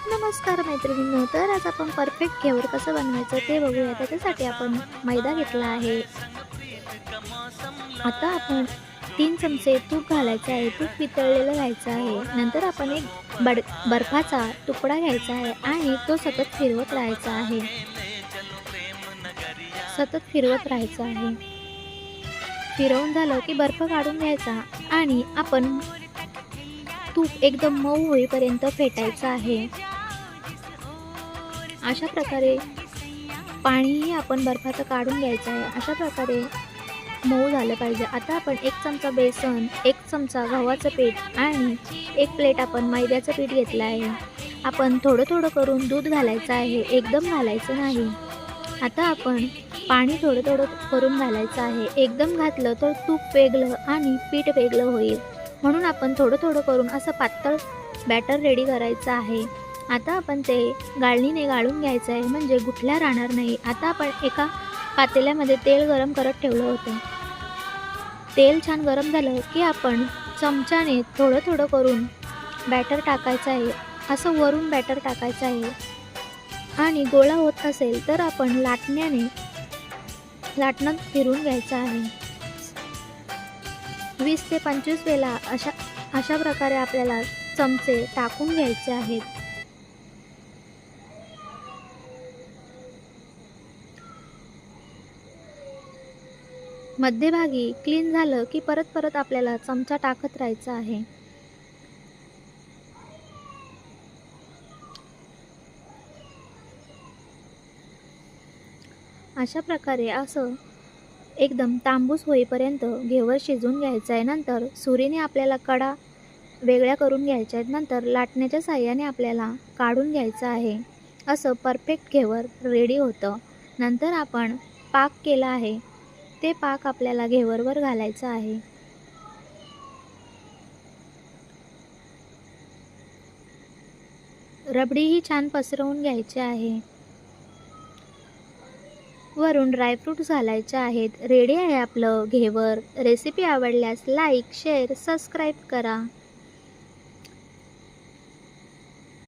नमस्कार मैत्रिणींनो, तर आज आपण परफेक्ट घेवर कसं बनवायचं ते बघूया. त्याच्यासाठी आपण मैदा घेतला आहे. आता आपण 3 चमचे तूप घालायचं आहे. तूप वितळलेलं घ्यायचं आहे. नंतर आपण एक बर्फाचा तुकडा घ्यायचा आहे आणि तो सतत फिरवत राहायचा आहे. सतत फिरवत राहायचं आहे. फिरवून झालं की बर्फ काढून घ्यायचा आणि आपण तूप एकदम मऊ होईपर्यंत फेटायचं आहे. अशा प्रकारे पाणीही आपण बर्फाचं काढून घ्यायचं आहे. अशा प्रकारे मऊ झालं पाहिजे. आता आपण 1 चमचा बेसन, 1 चमचा गव्हाचं पीठ आणि 1 प्लेट आपण मैद्याचं पीठ घेतलं आहे. आपण थोडं करून दूध घालायचं आहे, एकदम घालायचं नाही. आता आपण पाणी थोडं करून घालायचं आहे. एकदम घातलं तर तूप वेगळं आणि पीठ वेगळं होईल. म्हणून आपण थोडं करून असं पातळ बॅटर रेडी करायचं आहे. आता आपण ते गाळणीने गाळून घ्यायचं आहे, म्हणजे गुठल्या राहणार नाही. आता आपण एका पातेल्यामध्ये तेल गरम करत ठेवलं होतं. तेल छान गरम झालं की आपण चमच्याने थोडं करून बॅटर टाकायचं आहे. असं वरून बॅटर टाकायचं आहे आणि गोळा होत असेल तर आपण लाटणं फिरून घ्यायचं आहे. 20 ते 25 वेळा अशा प्रकारे आपल्याला चमचे टाकून घ्यायचे आहेत. मध्यभागी क्लीन झालं की परत आपल्याला चमचा टाकत राहायचा आहे. अशा प्रकारे असं एकदम तांबूस होईपर्यंत घेवर शिजवून घ्यायचं आहे. नंतर सुरीने आपल्याला कडा वेगळ्या करून घ्यायच्या आहेत. नंतर लाटण्याच्या साहाय्याने आपल्याला काढून घ्यायचं आहे. असं परफेक्ट घेवर रेडी होतं. नंतर आपण पाक केला आहे, ते पाक आपल्याला घेवरवर घालायचं आहे. रबडीही छान पसरवून घ्यायची आहे. वरून ड्रायफ्रूट्स घालायचे आहेत. रेडी आहे आपलं घेवर. रेसिपी आवडल्यास लाईक, शेअर, सबस्क्राईब करा.